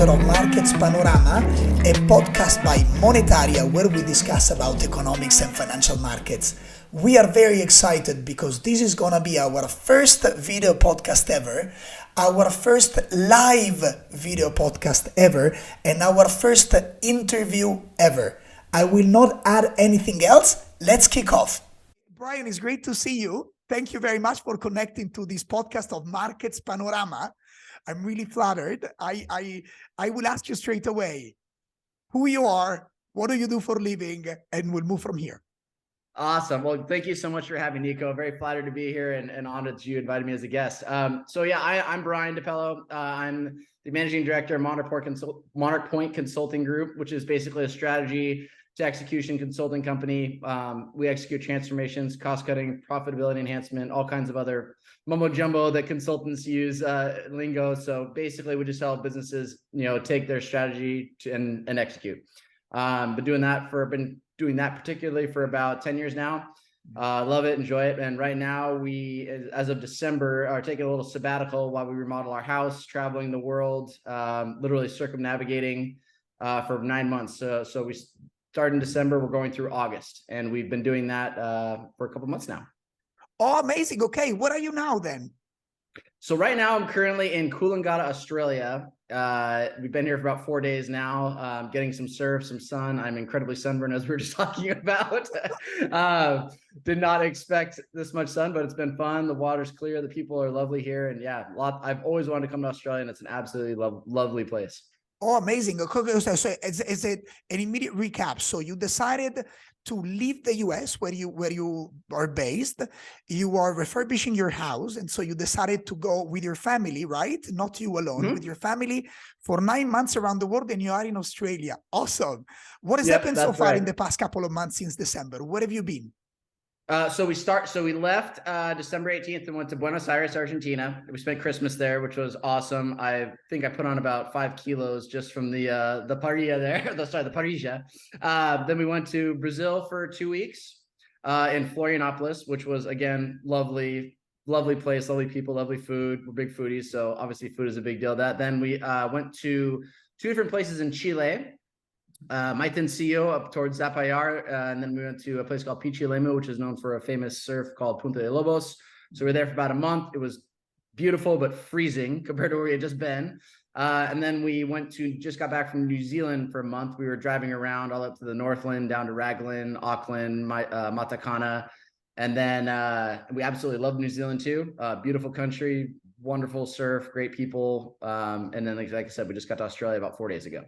episode of Markets Panorama, a podcast by Monetaria where we discuss about economics and financial markets. We are very excited because this is gonna be our first video podcast ever, our first live video podcast ever, and our first interview ever. I will not add anything else. Let's kick off. Brian, it's great to see you. Thank you very much for connecting to this podcast of Markets Panorama. I'm really flattered. I will ask you straight away who you are, what do you do for a living, and we'll move from here. Awesome. Well, thank you so much for having me, Nico. Very flattered to be here and honored that you invited me as a guest. I'm Brian DePello. I'm the managing director of Monarch Point Consulting Group, which is basically a strategy to execution consulting company. We execute transformations, cost cutting, profitability enhancement, all kinds of other mumbo jumbo that consultants use lingo. So basically, we just help businesses, take their strategy and execute. Been doing that particularly for about 10 years now. Love it, enjoy it. And right now we, as of December, are taking a little sabbatical while we remodel our house, traveling the world, literally circumnavigating for 9 months. So we started in December, we're going through August, and we've been doing that for a couple months now. Oh, amazing. Okay, what are you now then? So right now I'm currently in Coolangatta, Australia. We've been here for about 4 days now, getting some surf, some sun. I'm incredibly sunburned, as we were just talking about. Did not expect this much sun, but it's been fun. The water's clear. The people are lovely here. And yeah, I've always wanted to come to Australia, and it's an absolutely lovely place. Oh, amazing. So is it an immediate recap? So you decided to leave the US where you are based. You are refurbishing your house. And so you decided to go with your family, right? Not you alone, with your family for 9 months around the world, and you are in Australia. Awesome. What has happened so far in the past couple of months since December? Where have you been? So we left December 18th and went to Buenos Aires, Argentina. We spent Christmas there, which was awesome. I think I put on about 5 kilos just from the parrilla there. the parrilla. Then we went to Brazil for 2 weeks in Florianopolis, which was, again, lovely place, lovely people, lovely food. We're big foodies, so obviously food is a big deal. Then we went to 2 different places in Chile. Maitencillo up towards Zapallar, and then we went to a place called Pichilemu, which is known for a famous surf called Punta de Lobos. So we were there for about a month. It was beautiful but freezing compared to where we had just been. And then we just got back from New Zealand for a month. We were driving around all up to the Northland, down to Raglan, Auckland, Matakana, and then we absolutely loved New Zealand too. Beautiful country, wonderful surf, great people, and then like I said, we just got to Australia about 4 days ago.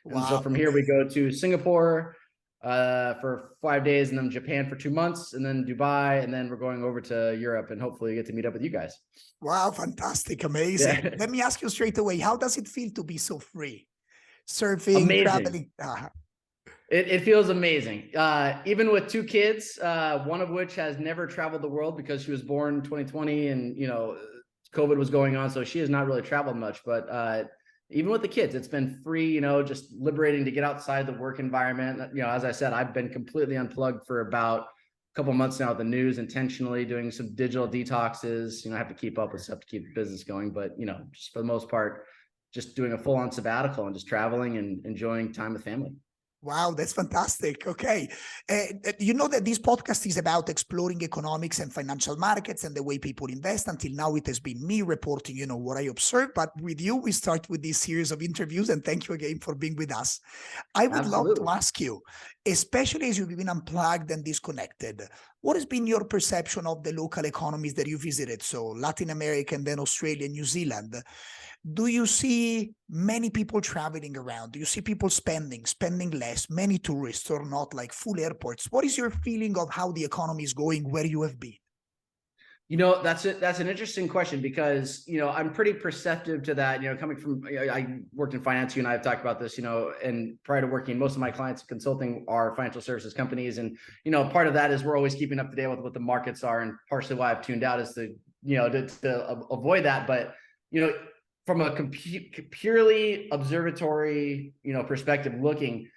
Wow. And so from here, we go to Singapore for 5 days, and then Japan for 2 months, and then Dubai, and then we're going over to Europe, and hopefully get to meet up with you guys. Wow, fantastic, amazing. Yeah. Let me ask you straight away, how does it feel to be so free? Surfing, amazing. Traveling? It feels amazing. Even with 2 kids, one of which has never traveled the world because she was born in 2020, and COVID was going on, so she has not really traveled much, but even with the kids, it's been free, just liberating to get outside the work environment. As I said, I've been completely unplugged for about a couple of months now with the news, intentionally doing some digital detoxes. I have to keep up with stuff to keep the business going, but, just for the most part, just doing a full-on sabbatical and just traveling and enjoying time with family. Wow, that's fantastic. Okay. You know that this podcast is about exploring economics and financial markets and the way people invest. Until now, it has been me reporting, what I observed. But with you, we start with this series of interviews. And thank you again for being with us. I would love to ask you, especially as you've been unplugged and disconnected, what has been your perception of the local economies that you visited? So Latin America and then Australia and New Zealand. Do you see many people traveling around? Do you see people spending less, many tourists or not, like full airports? What is your feeling of how the economy is going where you have been? That's an interesting question because, I'm pretty perceptive to that, coming from, I worked in finance, you and I have talked about this, and prior to working, most of my clients in consulting are financial services companies. And, part of that is we're always keeping up to date with what the markets are. And partially why I've tuned out is to avoid that. But, from a purely observatory, perspective looking,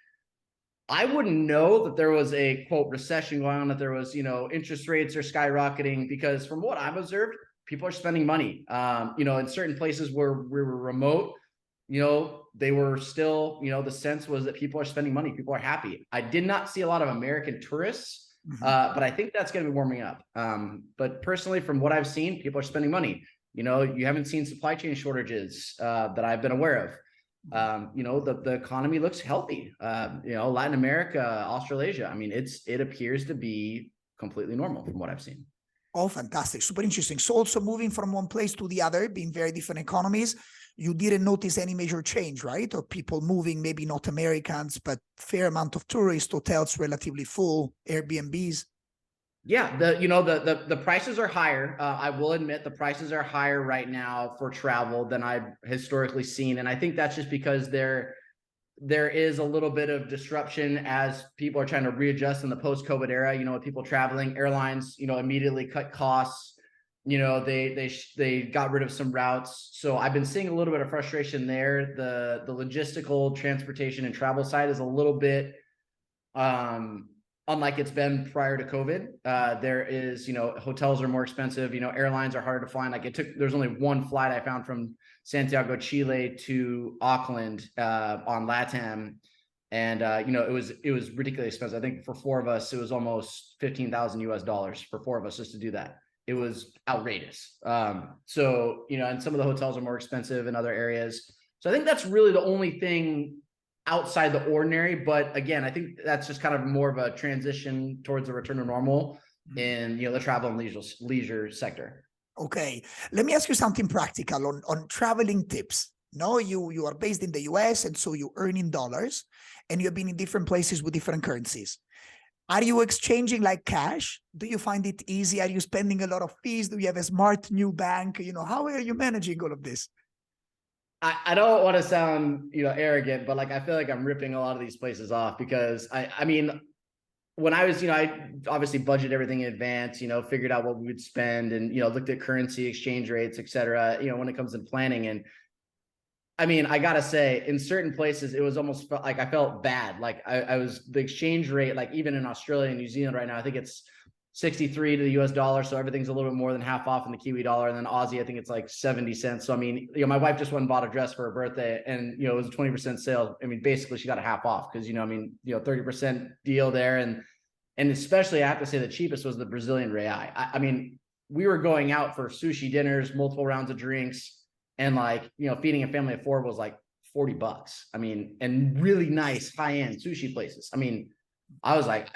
I wouldn't know that there was a quote recession going on, that there was, interest rates are skyrocketing, because from what I've observed, people are spending money. In certain places where we were remote, they were still, the sense was that people are spending money, people are happy. I did not see a lot of American tourists, but I think that's going to be warming up. But personally, from what I've seen, people are spending money. You haven't seen supply chain shortages that I've been aware of. The economy looks healthy. Latin America, Australasia. I mean, it appears to be completely normal from what I've seen. Oh, fantastic. Super interesting. So also moving from one place to the other, being very different economies, you didn't notice any major change, right? Or people moving, maybe not Americans, but fair amount of tourists, hotels relatively full, Airbnbs. Yeah, the prices are higher. I will admit the prices are higher right now for travel than I've historically seen. And I think that's just because there is a little bit of disruption as people are trying to readjust in the post-COVID era, with people traveling. Airlines, immediately cut costs. They got rid of some routes. So I've been seeing a little bit of frustration there. The logistical transportation and travel side is a little bit unlike it's been prior to COVID. There is, hotels are more expensive, airlines are harder to find. There's only one flight I found from Santiago, Chile to Auckland on LATAM. And, it was ridiculously expensive. I think for 4 of us, it was almost $15,000 for 4 of us just to do that. It was outrageous. So, and some of the hotels are more expensive in other areas. So I think that's really the only thing outside the ordinary. But again, I think that's just kind of more of a transition towards a return to normal in, the travel and leisure sector. Okay. Let me ask you something practical on traveling tips. No, you are based in the US, and so you earn in dollars, and you've been in different places with different currencies. Are you exchanging like cash? Do you find it easy? Are you spending a lot of fees? Do you have a smart new bank? How are you managing all of this? I don't want to sound, arrogant, but I feel like I'm ripping a lot of these places off because I mean, when I was, I obviously budget everything in advance, figured out what we would spend and, looked at currency exchange rates, et cetera, when it comes to planning. And I mean, I gotta say, in certain places, it was almost like I felt bad. I was the exchange rate, even in Australia and New Zealand right now, I think it's 63 to the US dollar. So everything's a little bit more than half off in the Kiwi dollar. And then Aussie, I think it's 70 cents. So, I mean, my wife just went and bought a dress for her birthday and, it was a 20% sale. I mean, basically she got a half off because, 30% deal there. And especially I have to say the cheapest was the Brazilian real. I mean, we were going out for sushi dinners, multiple rounds of drinks, and feeding a family of 4 was $40. I mean, and really nice high-end sushi places. I mean, I was like,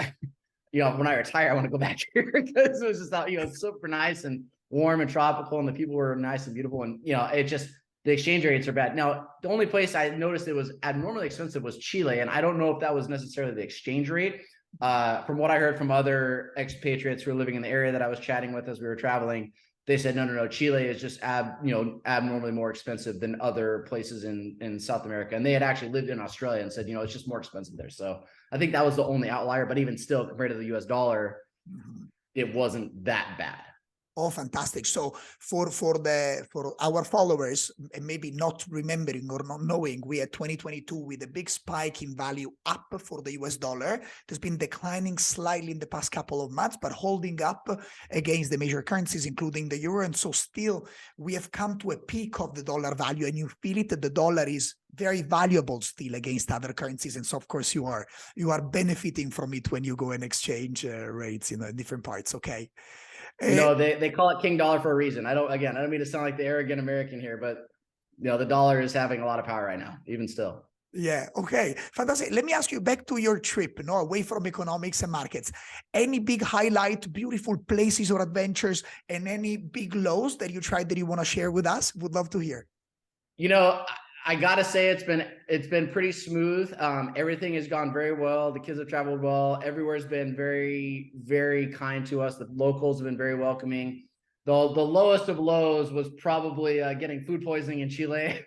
when I retire, I want to go back here because it was just, super nice and warm and tropical, and the people were nice and beautiful. And, it just, the exchange rates are bad. Now, the only place I noticed it was abnormally expensive was Chile. And I don't know if that was necessarily the exchange rate. From what I heard from other expatriates who were living in the area that I was chatting with as we were traveling, they said, no, Chile is just abnormally more expensive than other places in South America. And they had actually lived in Australia and said, it's just more expensive there. So I think that was the only outlier, but even still compared to the US dollar, it wasn't that bad. Oh, fantastic. So for our followers, maybe not remembering or not knowing, we had 2022 with a big spike in value up for the US dollar. It has been declining slightly in the past couple of months, but holding up against the major currencies, including the euro. And so still, we have come to a peak of the dollar value, and you feel it that the dollar is very valuable still against other currencies. And so, of course, you are benefiting from it when you go and exchange rates in different parts. Okay. They call it King Dollar for a reason. I don't mean to sound like the arrogant American here, but the dollar is having a lot of power right now, even still. Yeah. Okay. Fantastic. Let me ask you back to your trip, away from economics and markets. Any big highlight, beautiful places or adventures, and any big lows that you tried that you want to share with us? Would love to hear. I gotta say it's been pretty smooth. Everything has gone very well. The kids have traveled well. Everywhere's been very, very kind to us. The locals have been very welcoming. The lowest of lows was probably getting food poisoning in Chile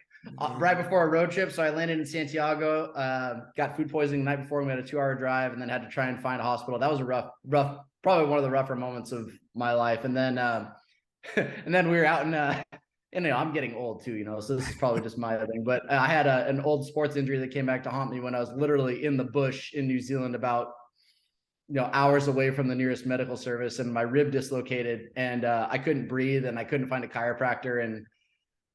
right before a road trip. So I landed in Santiago, got food poisoning the night before. We had a 2-hour drive, and then had to try and find a hospital. That was a rough, probably one of the rougher moments of my life. And then we were out in. And I'm getting old too, so this is probably just my thing. But I had an old sports injury that came back to haunt me when I was literally in the bush in New Zealand, about hours away from the nearest medical service, and my rib dislocated, and I couldn't breathe, and I couldn't find a chiropractor, and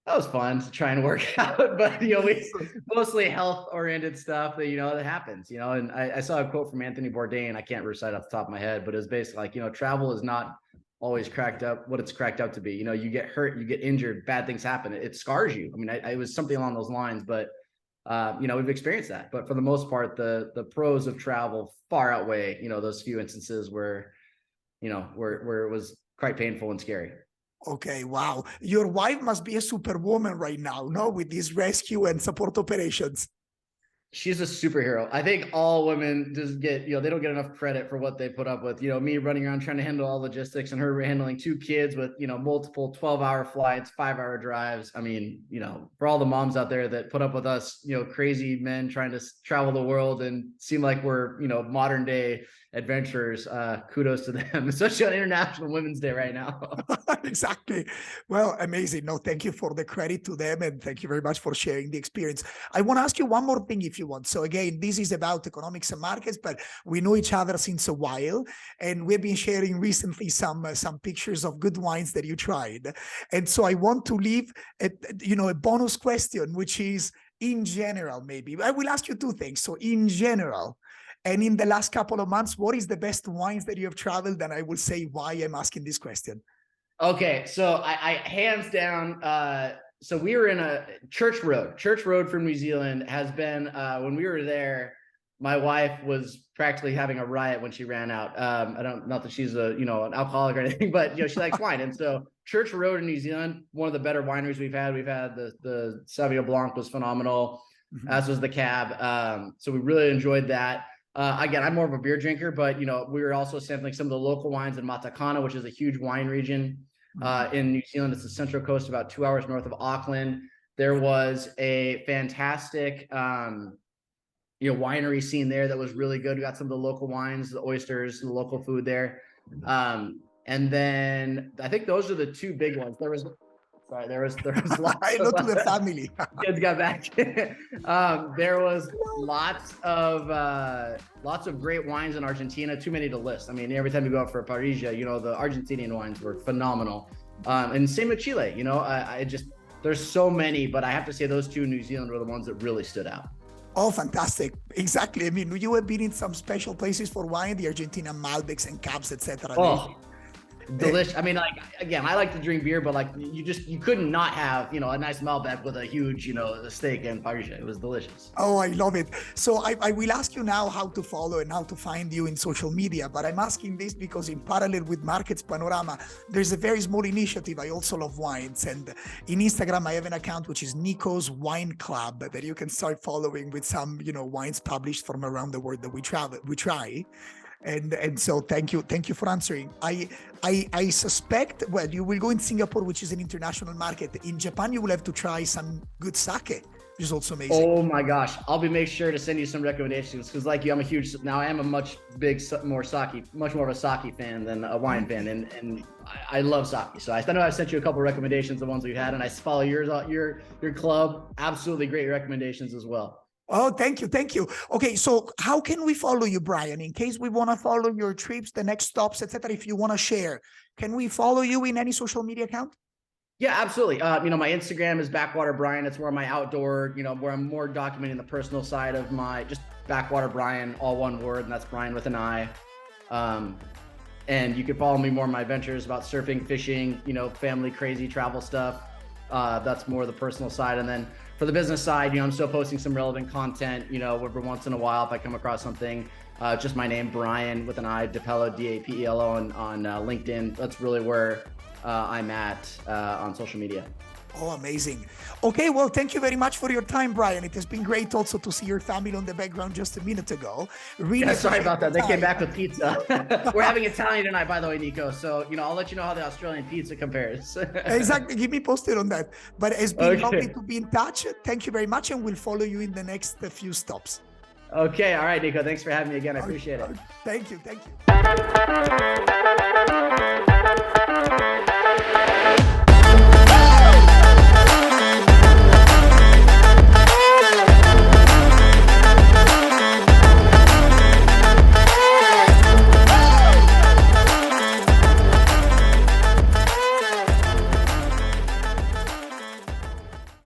That was fun to try and work out, but we mostly health oriented stuff that, that happens, and I saw a quote from Anthony Bourdain. I can't recite off the top of my head, but it was basically like, travel is not always cracked up what it's cracked up to be. You get hurt, you get injured, bad things happen. It scars you. I mean, it was something along those lines, but we've experienced that. But for the most part, the pros of travel far outweigh, those few instances where it was quite painful and scary. Okay, wow. Your wife must be a superwoman right now, no? With these rescue and support operations. She's a superhero. I think all women just get, they don't get enough credit for what they put up with. Me running around trying to handle all logistics and her handling 2 kids with, multiple 12-hour flights, 5-hour drives. I mean, for all the moms out there that put up with us, crazy men trying to travel the world and seem like we're, modern day adventurers, kudos to them, especially on International Women's Day right now. Exactly. Well, amazing. No, thank you for the credit to them, and thank you very much for sharing the experience. I want to ask you one more thing if you want. So again, this is about economics and markets, but we know each other since a while, and we've been sharing recently some pictures of good wines that you tried. And so I want to leave a bonus question, which is, in general, maybe I will ask you 2 things. So in general, and in the last couple of months, what is the best wines that you have traveled? And I will say why I'm asking this question. Okay, so I hands down, so we were in a Church Road from New Zealand has been, when we were there, my wife was practically having a riot when she ran out. Not that she's an alcoholic or anything, but she likes wine. And so Church Road in New Zealand, one of the better wineries we've had. We've had the Sauvignon Blanc was phenomenal, as was the Cab. So we really enjoyed that. Again, I'm more of a beer drinker, but we were also sampling some of the local wines in Matakana, which is a huge wine region in New Zealand. It's the Central Coast, about 2 hours north of Auckland. There was a fantastic winery scene there that was really good. We got some of the local wines, the oysters, the local food there. And then I think those are the 2 big ones. There was lots. I know to the family. Kids got back. There was lots of great wines in Argentina. Too many to list. I mean, every time you go out for a parrilla, the Argentinian wines were phenomenal. And same with Chile. There's so many, but I have to say those 2 in New Zealand were the ones that really stood out. Oh, fantastic. Exactly. I mean, you have been in some special places for wine, the Argentina Malbecs and Cabs, etc. Oh, delicious. I mean, again, I like to drink beer, but you couldn't not have, a nice Malbec with a huge, steak and parrilla. It was delicious. Oh, I love it. So I will ask you now how to follow and how to find you in social media, but I'm asking this because in parallel with Markets Panorama, there's a very small initiative. I also love wines, and in Instagram, I have an account which is Nico's Wine Club that you can start following with some, wines published from around the world that we try. And so thank you for answering. I suspect, well, you will go in Singapore, which is an international market. In Japan, you will have to try some good sake, which is also amazing. Oh my gosh, I'll make sure to send you some recommendations, because like you, I am a much more of a sake fan than a wine fan, and I love sake. So I know I sent you a couple recommendations, the ones we've had, and I follow your club. Absolutely great recommendations as well. Oh, thank you. Okay, so how can we follow you, Brian? In case we want to follow your trips, the next stops, etc. If you want to share, can we follow you in any social media account? Yeah, absolutely. My Instagram is Backwater Brian. It's where my outdoor, where I'm more documenting the personal side of my just Backwater Brian, all one word, and that's Brian with an I. And you can follow me more in my adventures about surfing, fishing, family, crazy travel stuff. That's more the personal side. And then for the business side, I'm still posting some relevant content, every once in a while if I come across something. Just my name, Brian with an I, DaPello, DAPELO on LinkedIn. That's really where I'm at on social media. Oh, amazing. Okay, well, thank you very much for your time, Brian. It has been great also to see your family on the background just a minute ago. Really, sorry about that. They came back with pizza. We're having Italian tonight, by the way, Nico. So, I'll let you know how the Australian pizza compares. Exactly. Keep me posted on that. But it's been lovely to be in touch. Thank you very much, and we'll follow you in the next few stops. Okay. All right, Nico. Thanks for having me again. I appreciate it. Thank you.